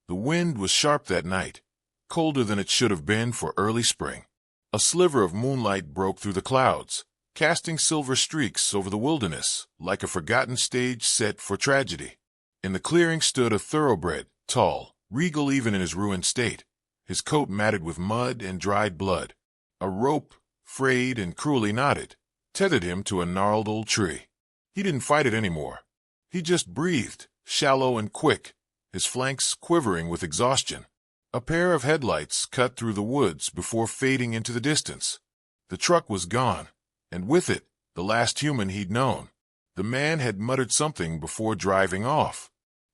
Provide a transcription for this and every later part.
The wind was sharp that night, colder than it should have been for early spring. A sliver of moonlight broke through the clouds, casting silver streaks over the wilderness like a forgotten stage set for tragedy. In the clearing stood a thoroughbred, tall, regal even in his ruined state, his coat matted with mud and dried blood. A rope, frayed and cruelly knotted, tethered him to a gnarled old tree. He didn't fight it anymore. He just breathed, shallow and quick, his flanks quivering with exhaustion. A pair of headlights cut through the woods before fading into the distance. The truck was gone, and with it, the last human he'd known. The man had muttered something before driving off.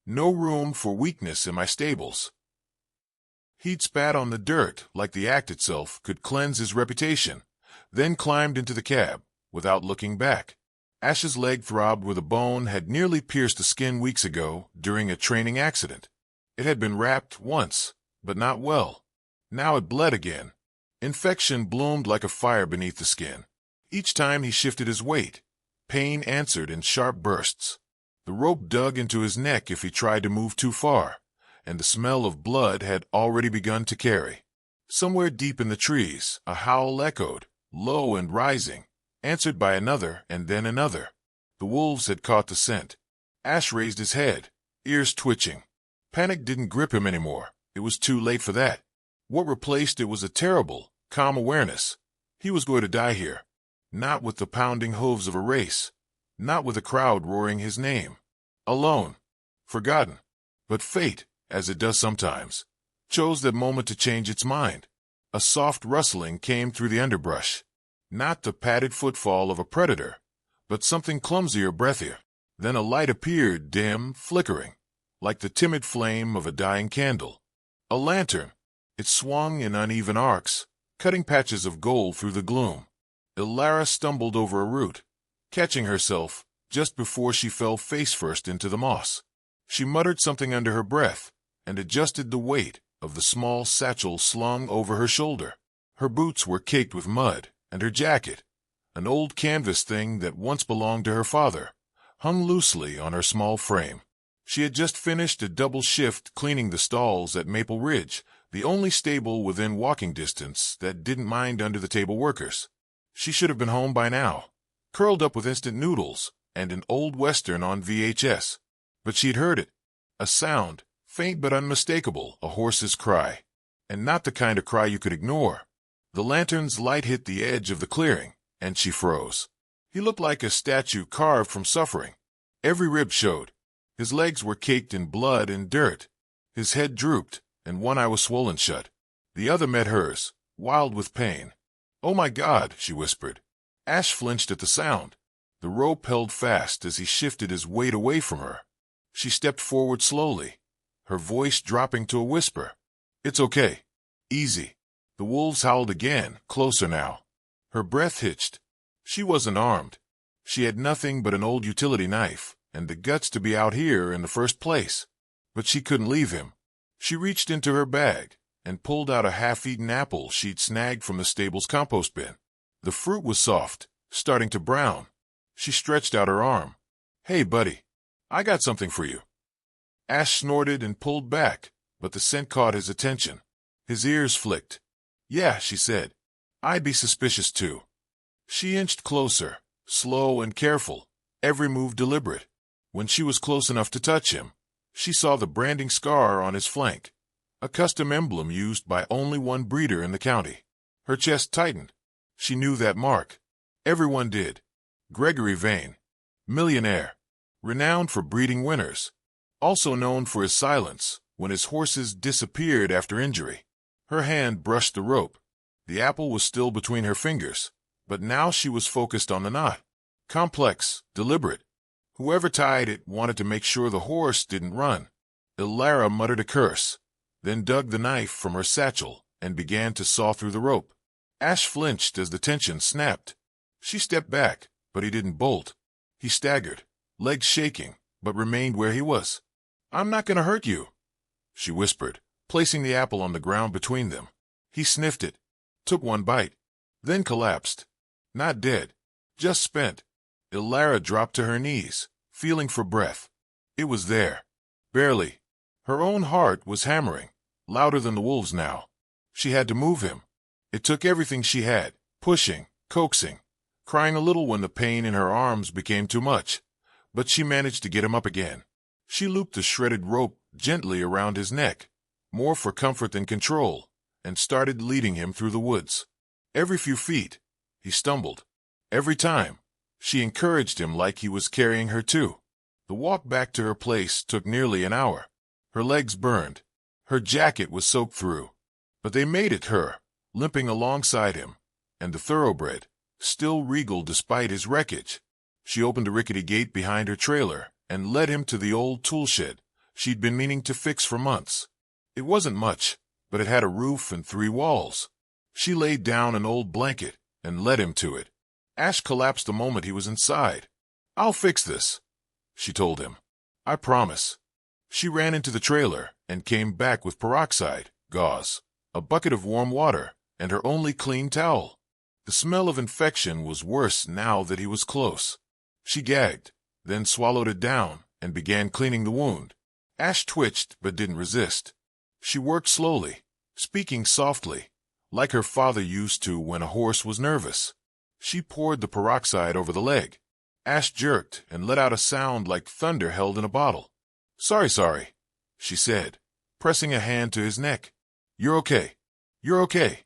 "No room for weakness in my stables." He'd spat on the dirt like the act itself could cleanse his reputation, then climbed into the cab, without looking back. Ash's leg throbbed where the bone had nearly pierced the skin weeks ago during a training accident. It had been wrapped once, but not well. Now it bled again. Infection bloomed like a fire beneath the skin. Each time he shifted his weight, pain answered in sharp bursts. The rope dug into his neck if he tried to move too far, and the smell of blood had already begun to carry. Somewhere deep in the trees, a howl echoed, low and rising, answered by another and then another. The wolves had caught the scent. Ash raised his head, ears twitching. Panic didn't grip him anymore. It was too late for that. What replaced it was a terrible, calm awareness. He was going to die here. Not with the pounding hooves of a race. Not with a crowd roaring his name. Alone. Forgotten. But fate, as it does sometimes, chose that moment to change its mind. A soft rustling came through the underbrush. Not the padded footfall of a predator, but something clumsier, breathier. Then a light appeared, dim, flickering, like the timid flame of a dying candle. A lantern. It swung in uneven arcs, cutting patches of gold through the gloom. Ilara stumbled over a root, catching herself just before she fell face-first into the moss. She muttered something under her breath and adjusted the weight of the small satchel slung over her shoulder. Her boots were caked with mud, and her jacket, an old canvas thing that once belonged to her father, hung loosely on her small frame. She had just finished a double shift cleaning the stalls at Maple Ridge, the only stable within walking distance that didn't mind under-the-table workers. She should have been home by now, curled up with instant noodles and an old western on VHS. But she'd heard it. A sound, faint but unmistakable, a horse's cry. And not the kind of cry you could ignore. The lantern's light hit the edge of the clearing, and she froze. He looked like a statue carved from suffering. Every rib showed. His legs were caked in blood and dirt. His head drooped, and one eye was swollen shut. The other met hers, wild with pain. "Oh my God," she whispered. Ash flinched at the sound. The rope held fast as he shifted his weight away from her. She stepped forward slowly, her voice dropping to a whisper. "It's okay. Easy." The wolves howled again, closer now. Her breath hitched. She wasn't armed. She had nothing but an old utility knife, and the guts to be out here in the first place. But she couldn't leave him. She reached into her bag and pulled out a half-eaten apple she'd snagged from the stable's compost bin. The fruit was soft, starting to brown. She stretched out her arm. "Hey, buddy, I got something for you." Ash snorted and pulled back, but the scent caught his attention. His ears flicked. "Yeah," she said. "I'd be suspicious too." She inched closer, slow and careful, every move deliberate. When she was close enough to touch him, she saw the branding scar on his flank, a custom emblem used by only one breeder in the county. Her chest tightened. She knew that mark. Everyone did. Gregory Vane, millionaire, renowned for breeding winners, also known for his silence when his horses disappeared after injury. Her hand brushed the rope. The apple was still between her fingers, but now she was focused on the knot. Complex, deliberate. Whoever tied it wanted to make sure the horse didn't run. Ilara muttered a curse, then dug the knife from her satchel and began to saw through the rope. Ash flinched as the tension snapped. She stepped back, but he didn't bolt. He staggered, legs shaking, but remained where he was. "I'm not going to hurt you," she whispered, placing the apple on the ground between them. He sniffed it, took one bite, then collapsed. Not dead, just spent. Ilara dropped to her knees, feeling for breath. It was there. Barely. Her own heart was hammering, louder than the wolves now. She had to move him. It took everything she had, pushing, coaxing, crying a little when the pain in her arms became too much, but she managed to get him up again. She looped the shredded rope gently around his neck, more for comfort than control, and started leading him through the woods. Every few feet, he stumbled. Every time, she encouraged him like he was carrying her too. The walk back to her place took nearly an hour. Her legs burned. Her jacket was soaked through. But they made it her, limping alongside him, and the Thoroughbred, still regal despite his wreckage. She opened a rickety gate behind her trailer and led him to the old tool shed she'd been meaning to fix for months. It wasn't much, but it had a roof and 3 walls. She laid down an old blanket and led him to it. Ash collapsed the moment he was inside. "I'll fix this," she told him. "I promise." She ran into the trailer and came back with peroxide, gauze, a bucket of warm water, and her only clean towel. The smell of infection was worse now that he was close. She gagged, then swallowed it down and began cleaning the wound. Ash twitched but didn't resist. She worked slowly, speaking softly, like her father used to when a horse was nervous. She poured the peroxide over the leg. Ash jerked and let out a sound like thunder held in a bottle. Sorry, she said, pressing a hand to his neck. You're okay. You're okay.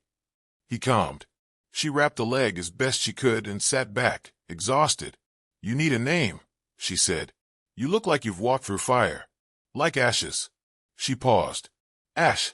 He calmed. She wrapped the leg as best she could and sat back, exhausted. You need a name, she said. You look like you've walked through fire. Like ashes. She paused. Ash.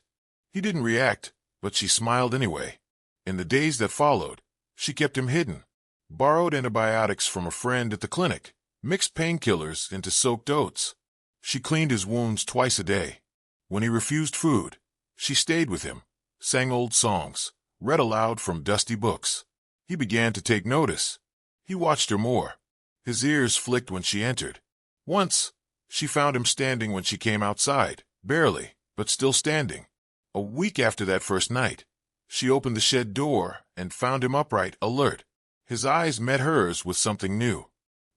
He didn't react, but she smiled anyway. In the days that followed, she kept him hidden. Borrowed antibiotics from a friend at the clinic, mixed painkillers into soaked oats. She cleaned his wounds twice a day. When he refused food, she stayed with him, sang old songs, read aloud from dusty books. He began to take notice. He watched her more. His ears flicked when she entered. Once, she found him standing when she came outside, barely, but still standing. A week after that first night, she opened the shed door and found him upright, alert. His eyes met hers with something new.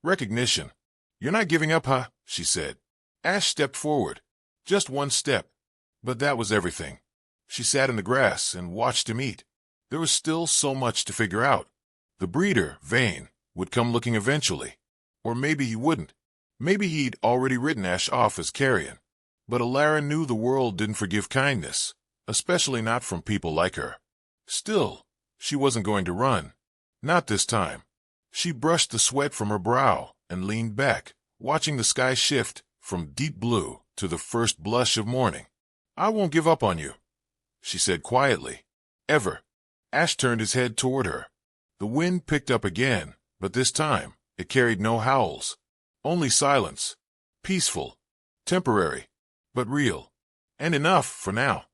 Recognition. You're not giving up, huh? She said. Ash stepped forward. Just one step. But that was everything. She sat in the grass and watched him eat. There was still so much to figure out. The breeder, Vane, would come looking eventually. Or maybe he wouldn't. Maybe he'd already written Ash off as carrion. But Alara knew the world didn't forgive kindness, especially not from people like her. Still, she wasn't going to run. Not this time. She brushed the sweat from her brow and leaned back, watching the sky shift from deep blue to the first blush of morning. I won't give up on you, she said quietly. Ever. Ash turned his head toward her. The wind picked up again, but this time it carried no howls. Only silence. Peaceful. Temporary. But real. And enough for now.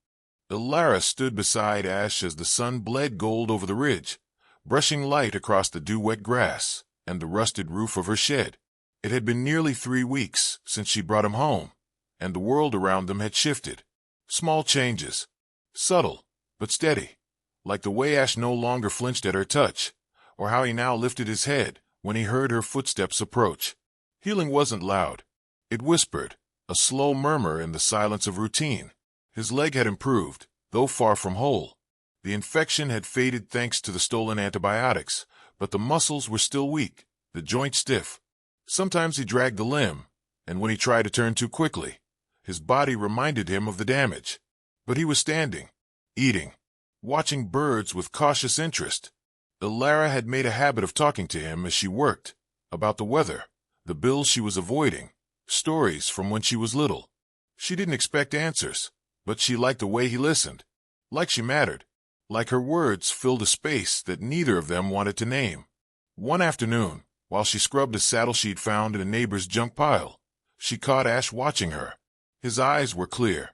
Alara stood beside Ash as the sun bled gold over the ridge, brushing light across the dew-wet grass and the rusted roof of her shed. It had been nearly 3 weeks since she brought him home, and the world around them had shifted. Small changes. Subtle, but steady. Like the way Ash no longer flinched at her touch, or how he now lifted his head when he heard her footsteps approach. Healing wasn't loud. It whispered, a slow murmur in the silence of routine. His leg had improved, though far from whole. The infection had faded thanks to the stolen antibiotics, but the muscles were still weak, the joint stiff. Sometimes he dragged the limb, and when he tried to turn too quickly, his body reminded him of the damage. But he was standing, eating, watching birds with cautious interest. Alara had made a habit of talking to him as she worked, about the weather, the bills she was avoiding, stories from when she was little. She didn't expect answers, but she liked the way he listened, like she mattered, like her words filled a space that neither of them wanted to name. One afternoon, while she scrubbed a saddle she'd found in a neighbor's junk pile, she caught Ash watching her. His eyes were clear,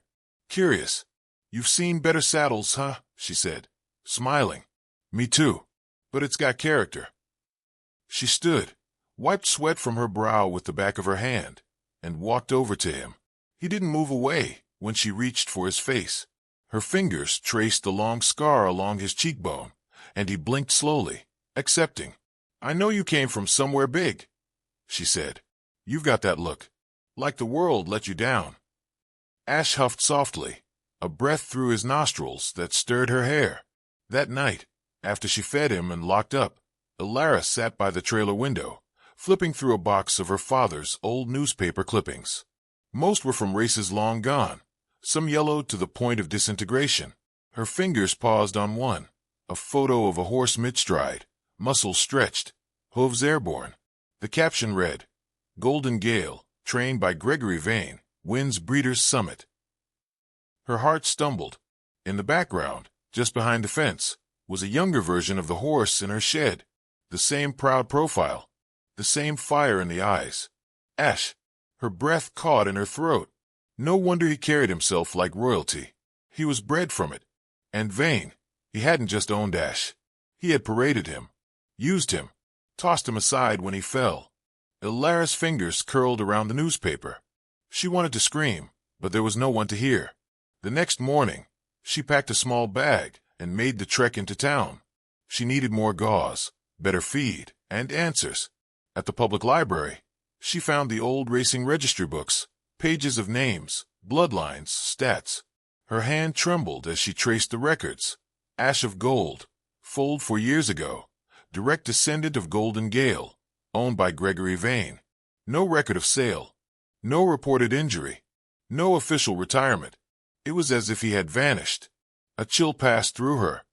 curious. You've seen better saddles, huh? She said, smiling. Me too, but it's got character. She stood, wiped sweat from her brow with the back of her hand, and walked over to him. He didn't move away when she reached for his face. Her fingers traced the long scar along his cheekbone, and he blinked slowly, accepting. I know you came from somewhere big, she said. You've got that look. Like the world let you down. Ash huffed softly, a breath through his nostrils that stirred her hair. That night, after she fed him and locked up, Elara sat by the trailer window, flipping through a box of her father's old newspaper clippings. Most were from races long gone, some yellowed to the point of disintegration. Her fingers paused on one, a photo of a horse mid-stride, muscles stretched, hooves airborne. The caption read, "Golden Gale, trained by Gregory Vane, wins Breeders' Summit." Her heart stumbled. In the background, just behind the fence, was a younger version of the horse in her shed. The same proud profile, the same fire in the eyes. Ash. Her breath caught in her throat. No wonder he carried himself like royalty. He was bred from it. And Vane, he hadn't just owned Ash. He had paraded him, used him, tossed him aside when he fell. Elara's fingers curled around the newspaper. She wanted to scream, but there was no one to hear. The next morning, she packed a small bag and made the trek into town. She needed more gauze, better feed, and answers. At the public library, she found the old racing registry books, pages of names, bloodlines, stats. Her hand trembled as she traced the records. Ash of Gold, foaled 4 years ago, direct descendant of Golden Gale, owned by Gregory Vane. No record of sale, no reported injury, no official retirement. It was as if he had vanished. A chill passed through her.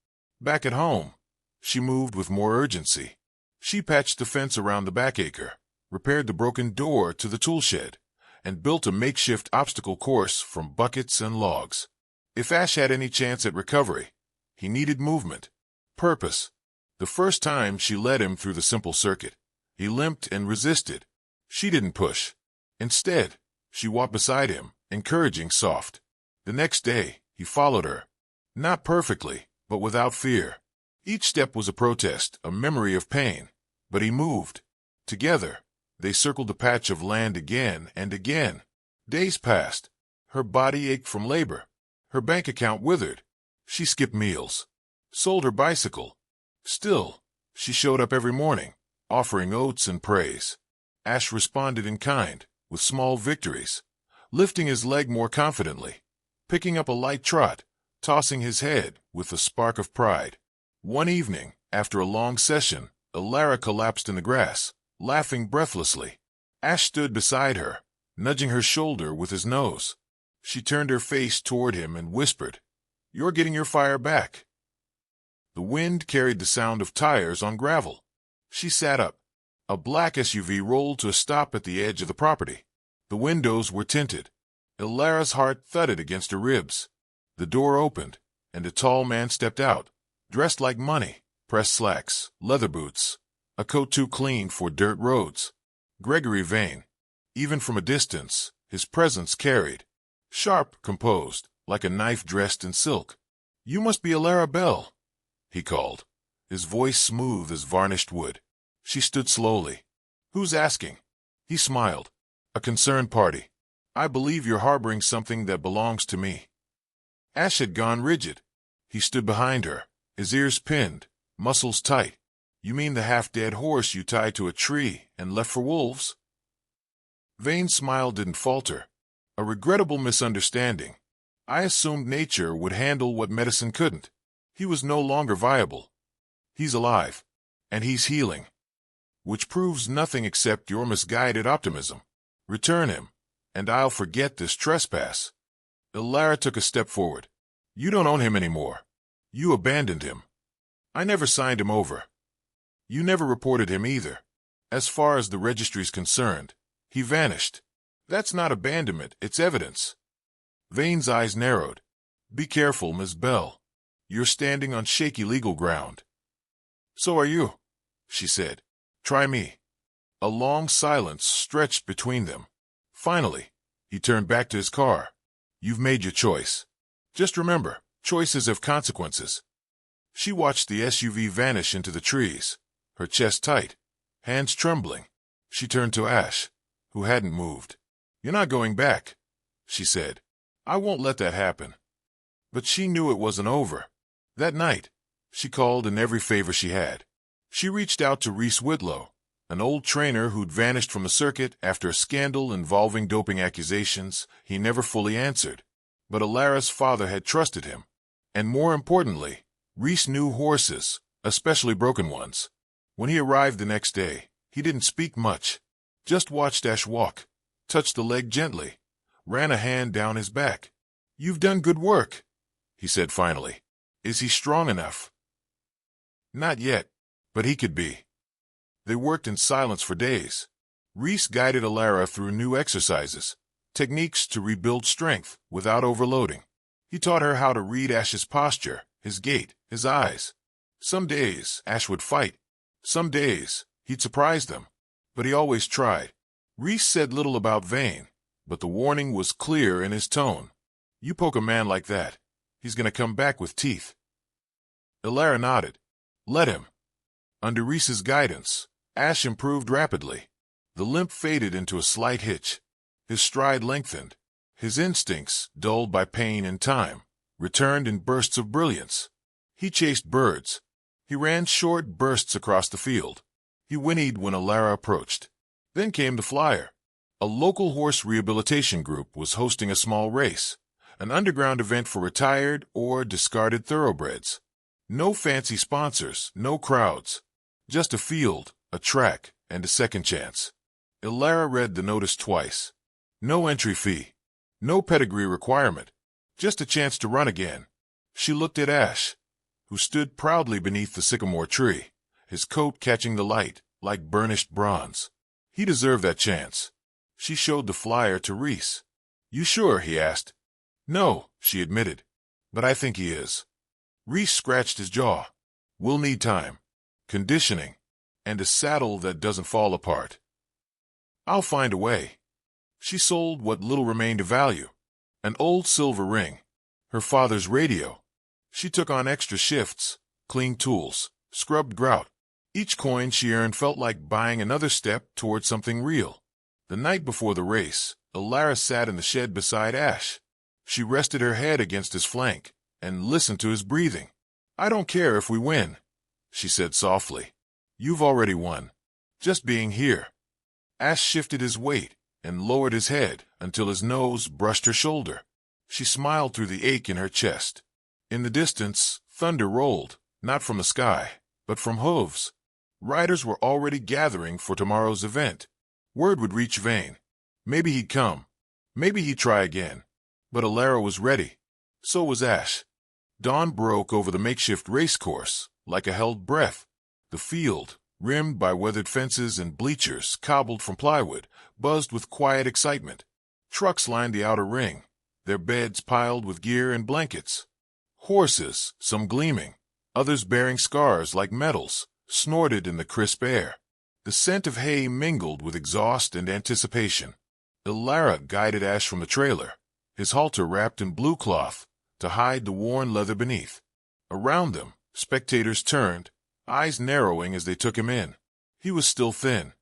Back at home, she moved with more urgency. She patched the fence around the back acre, repaired the broken door to the tool shed, and built a makeshift obstacle course from buckets and logs. If Ash had any chance at recovery, he needed movement, purpose. The first time she led him through the simple circuit, he limped and resisted. She didn't push. Instead, she walked beside him, encouraging, soft. The next day, he followed her. Not perfectly, but without fear. Each step was a protest, a memory of pain. But he moved. Together, they circled the patch of land again and again. Days passed. Her body ached from labor. Her bank account withered. She skipped meals. Sold her bicycle. Still, she showed up every morning, offering oats and praise. Ash responded in kind, with small victories, lifting his leg more confidently, picking up a light trot, tossing his head with a spark of pride. One evening, after a long session, Elara collapsed in the grass, laughing breathlessly. Ash stood beside her, nudging her shoulder with his nose. She turned her face toward him and whispered, "You're getting your fire back." The wind carried the sound of tires on gravel. She sat up. A black SUV rolled to a stop at the edge of the property. The windows were tinted. Elara's heart thudded against her ribs. The door opened, and a tall man stepped out, dressed like money, pressed slacks, leather boots, a coat too clean for dirt roads. Gregory Vane. Even from a distance, his presence carried. Sharp, composed, like a knife dressed in silk. "You must be Elara Bell," he called, his voice smooth as varnished wood. She stood slowly. "Who's asking?" He smiled. "A concerned party. I believe you're harboring something that belongs to me." Ash had gone rigid. He stood behind her, his ears pinned, muscles tight. "You mean the half-dead horse you tied to a tree and left for wolves?" Vane's smile didn't falter. "A regrettable misunderstanding. I assumed nature would handle what medicine couldn't. He was no longer viable. He's alive, and he's healing. Which proves nothing except your misguided optimism. Return him, and I'll forget this trespass." Elara took a step forward. "You don't own him anymore. You abandoned him. I never signed him over. You never reported him either. As far as the registry's concerned, he vanished. That's not abandonment, it's evidence." Vane's eyes narrowed. "Be careful, Miss Bell. You're standing on shaky legal ground." "So are you," she said. "Try me." A long silence stretched between them. Finally, he turned back to his car. "You've made your choice. Just remember, choices have consequences." She watched the SUV vanish into the trees, her chest tight, hands trembling. She turned to Ash, who hadn't moved. "You're not going back," she said. "I won't let that happen." But she knew it wasn't over. That night, she called in every favor she had. She reached out to Reese Whitlow, an old trainer who'd vanished from the circuit after a scandal involving doping accusations he never fully answered. But Alara's father had trusted him. And more importantly, Reese knew horses, especially broken ones. When he arrived the next day, he didn't speak much. Just watched Ash walk, touched the leg gently, ran a hand down his back. "You've done good work," he said finally. "Is he strong enough?" "Not yet, but he could be." They worked in silence for days. Reese guided Alara through new exercises, techniques to rebuild strength without overloading. He taught her how to read Ash's posture, his gait, his eyes. Some days, Ash would fight. Some days, he'd surprise them. But he always tried. Reese said little about Vane, but the warning was clear in his tone. "You poke a man like that, he's going to come back with teeth." Alara nodded. "Let him." Under Reese's guidance, Ash improved rapidly. The limp faded into a slight hitch. His stride lengthened. His instincts, dulled by pain and time, returned in bursts of brilliance. He chased birds. He ran short bursts across the field. He whinnied when Alara approached. Then came the flyer. A local horse rehabilitation group was hosting a small race, an underground event for retired or discarded thoroughbreds. No fancy sponsors, no crowds. Just a field, a track, and a second chance. Alara read the notice twice. No entry fee. No pedigree requirement. Just a chance to run again. She looked at Ash, who stood proudly beneath the sycamore tree, his coat catching the light like burnished bronze. He deserved that chance. She showed the flyer to Reese. "You sure?" he asked. "No," she admitted, "but I think he is." Reese scratched his jaw. "We'll need time, conditioning, and a saddle that doesn't fall apart." "I'll find a way." She sold what little remained of value. An old silver ring. Her father's radio. She took on extra shifts, cleaned tools, scrubbed grout. Each coin she earned felt like buying another step toward something real. The night before the race, Alara sat in the shed beside Ash. She rested her head against his flank and listened to his breathing. "I don't care if we win," she said softly. "You've already won. Just being here." Ash shifted his weight and lowered his head until his nose brushed her shoulder. She smiled through the ache in her chest. In the distance, thunder rolled, not from the sky, but from hooves. Riders were already gathering for tomorrow's event. Word would reach Vane. Maybe he'd come. Maybe he'd try again. But Alara was ready. So was Ash. Dawn broke over the makeshift race course, like a held breath. The field, rimmed by weathered fences and bleachers cobbled from plywood, buzzed with quiet excitement. Trucks lined the outer ring, their beds piled with gear and blankets. Horses, some gleaming, others bearing scars like medals, snorted in the crisp air. The scent of hay mingled with exhaust and anticipation. Alara guided Ash from the trailer, his halter wrapped in blue cloth to hide the worn leather beneath. Around them, spectators turned, eyes narrowing as they took him in. He was still thin.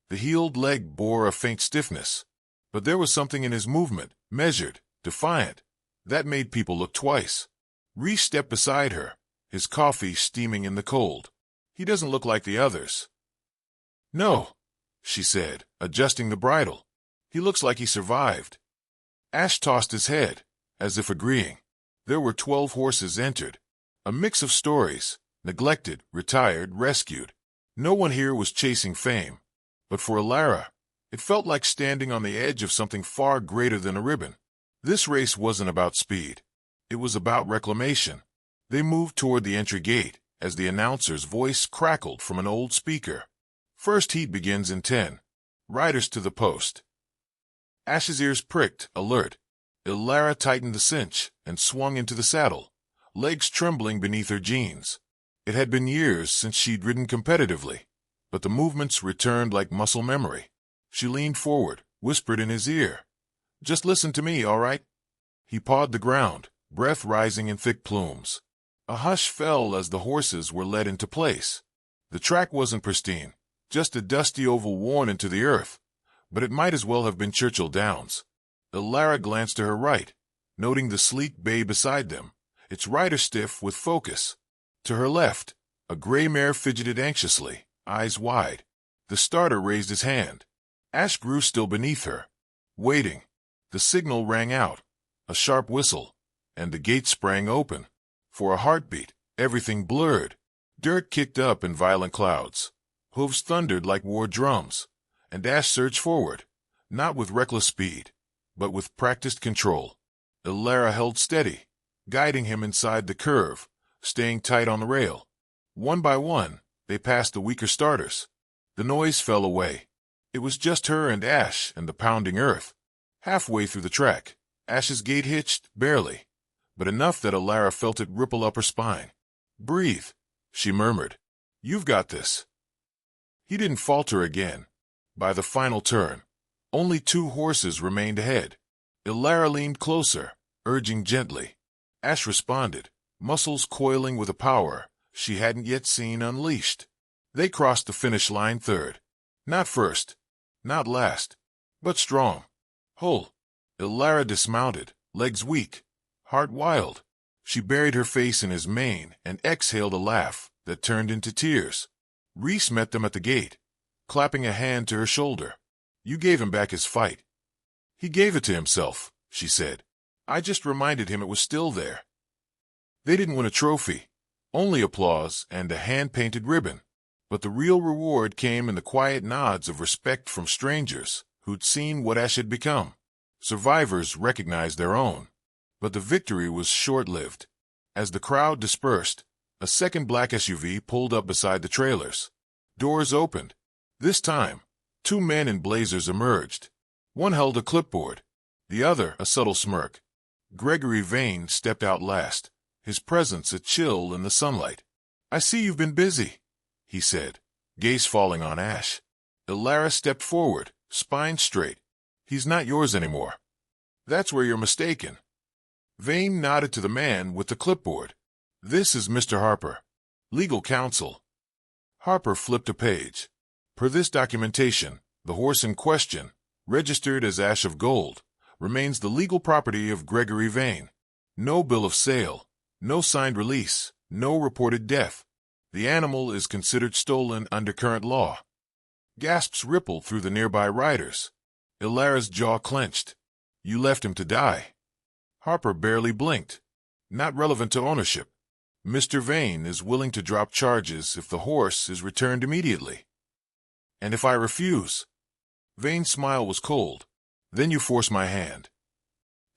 The healed leg bore a faint stiffness, but there was something in his movement, measured, defiant, that made people look twice. Reese stepped beside her, his coffee steaming in the cold. "He doesn't look like the others." "No," she said, adjusting the bridle. "He looks like he survived." Ash tossed his head, as if agreeing. There were 12 horses entered. A mix of stories, neglected, retired, rescued. No one here was chasing fame. But for Alara, it felt like standing on the edge of something far greater than a ribbon. This race wasn't about speed. It was about reclamation. They moved toward the entry gate as the announcer's voice crackled from an old speaker. "First heat begins in 10. Riders to the post." Ash's ears pricked, alert. Alara tightened the cinch and swung into the saddle, legs trembling beneath her jeans. It had been years since she'd ridden competitively, but the movements returned like muscle memory. She leaned forward, whispered in his ear, "Just listen to me, all right?" He pawed the ground, breath rising in thick plumes. A hush fell as the horses were led into place. The track wasn't pristine, just a dusty oval worn into the earth, but it might as well have been Churchill Downs. Alara glanced to her right, noting the sleek bay beside them, its rider stiff with focus. To her left, a gray mare fidgeted anxiously, eyes wide. The starter raised his hand. Ash grew still beneath her, waiting. The signal rang out. a sharp whistle, and the gate sprang open. For a heartbeat, everything blurred. Dirt kicked up in violent clouds. Hooves thundered like war drums, and Ash surged forward, not with reckless speed, but with practiced control. Ilara held steady, guiding him inside the curve, staying tight on the rail. One by one, they passed the weaker starters. The noise fell away. It was just her and Ash and the pounding earth. Halfway through the track, Ash's gait hitched, barely, but enough that Ilara felt it ripple up her spine. "Breathe," she murmured. "You've got this." He didn't falter again. By the final turn, only 2 horses remained ahead. Ilara leaned closer, urging gently. Ash responded, muscles coiling with a power she hadn't yet seen unleashed. They crossed the finish line third. Not first, not last, but strong. Whole. Ilara dismounted, legs weak, heart wild. She buried her face in his mane and exhaled a laugh that turned into tears. Reese met them at the gate, clapping a hand to her shoulder. "You gave him back his fight." "He gave it to himself," she said. "I just reminded him it was still there." They didn't win a trophy, only applause and a hand-painted ribbon. But the real reward came in the quiet nods of respect from strangers who'd seen what Ash had become. Survivors recognized their own. But the victory was short-lived. As the crowd dispersed, a second black SUV pulled up beside the trailers. Doors opened. This time, 2 men in blazers emerged. One held a clipboard, the other a subtle smirk. Gregory Vane stepped out last, his presence a chill in the sunlight. "I see you've been busy," he said, gaze falling on Ash. Ilara stepped forward, spine straight. "He's not yours anymore." "That's where you're mistaken." Vane nodded to the man with the clipboard. "This is Mr. Harper, legal counsel." Harper flipped a page. Per this documentation, the horse in question, registered as Ash of Gold, remains the legal property of Gregory Vane. No bill of sale, no signed release, no reported death. The animal is considered stolen under current law. Gasps rippled through the nearby riders. Ilara's jaw clenched. "You left him to die." Harper barely blinked. "Not relevant to ownership. Mr. Vane is willing to drop charges if the horse is returned immediately." "And if I refuse?" Vane's smile was cold. "Then you force my hand."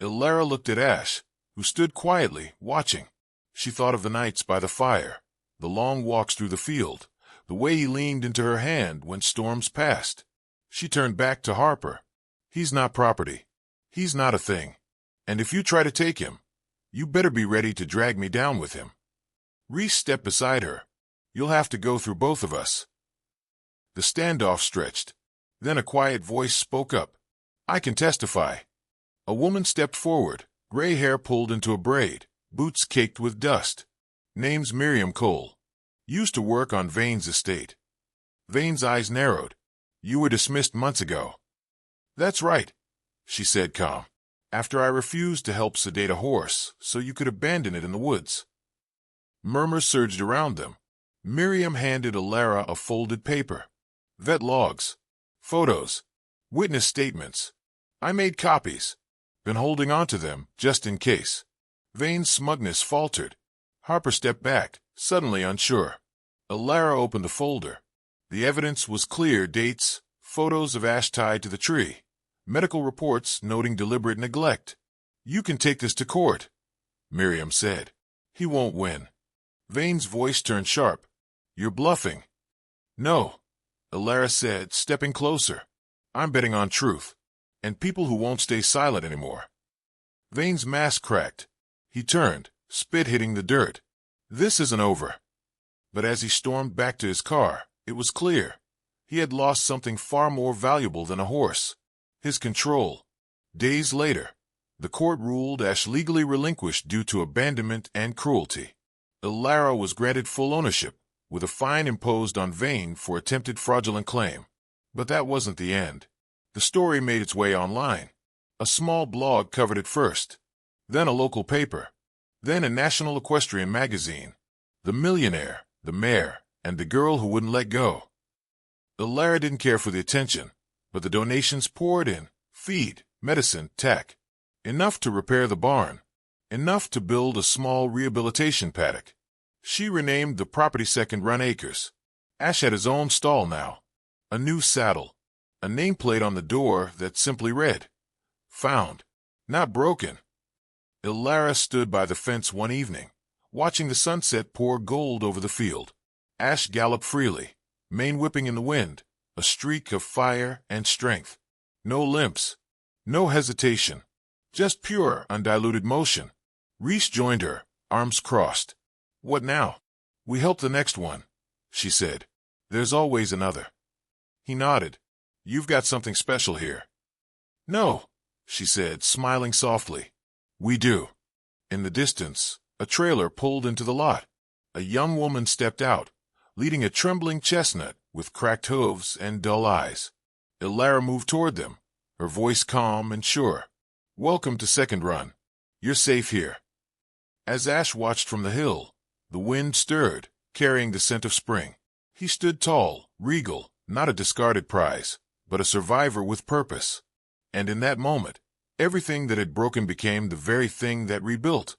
Ilara looked at Ash, who stood quietly, watching. She thought of the nights by the fire, the long walks through the field, the way he leaned into her hand when storms passed. She turned back to Harper. "He's not property. He's not a thing. And if you try to take him, you better be ready to drag me down with him." Reese stepped beside her. "You'll have to go through both of us." The standoff stretched. Then a quiet voice spoke up. "I can testify." A woman stepped forward, gray hair pulled into a braid, boots caked with dust. "Name's Miriam Cole. Used to work on Vane's estate." Vane's eyes narrowed. "You were dismissed months ago." "That's right," she said calm. "After I refused to help sedate a horse so you could abandon it in the woods." Murmurs surged around them. Miriam handed Ilara a folded paper. "Vet logs. Photos. Witness statements. I made copies. Been holding on to them, just in case." Vane's smugness faltered. Harper stepped back, suddenly unsure. Ilara opened the folder. The evidence was clear: dates, photos of Ash tied to the tree, medical reports noting deliberate neglect. "You can take this to court," Miriam said. "He won't win." Vane's voice turned sharp. "You're bluffing." "No," Ilara said, stepping closer. "I'm betting on truth, and people who won't stay silent anymore." Vane's mask cracked. He turned, spit hitting the dirt. "This isn't over." But as he stormed back to his car, it was clear. He had lost something far more valuable than a horse: his control. Days later, the court ruled Ash legally relinquished due to abandonment and cruelty. Ilara was granted full ownership, with a fine imposed on Vane for attempted fraudulent claim. But that wasn't the end. The story made its way online. A small blog covered it first, then a local paper, then a national equestrian magazine. The Millionaire, the Mayor, and the Girl Who Wouldn't Let Go. Ilara didn't care for the attention, but the donations poured in: feed, medicine, tack. Enough to repair the barn. Enough to build a small rehabilitation paddock. She renamed the property Second Run Acres. Ash had his own stall now. A new saddle. A nameplate on the door that simply read, "Found, not broken." Ilara stood by the fence one evening, watching the sunset pour gold over the field. Ash galloped freely, mane whipping in the wind, a streak of fire and strength. No limps, no hesitation, just pure, undiluted motion. Reese joined her, arms crossed. "What now?" "We help the next one," she said. "There's always another." He nodded. "You've got something special here." "No," she said, smiling softly. "We do." In the distance, a trailer pulled into the lot. A young woman stepped out, leading a trembling chestnut with cracked hooves and dull eyes. Ilara moved toward them, her voice calm and sure. "Welcome to Second Run. You're safe here." As Ash watched from the hill, the wind stirred, carrying the scent of spring. He stood tall, regal, not a discarded prize, but a survivor with purpose. And in that moment, everything that had broken became the very thing that rebuilt.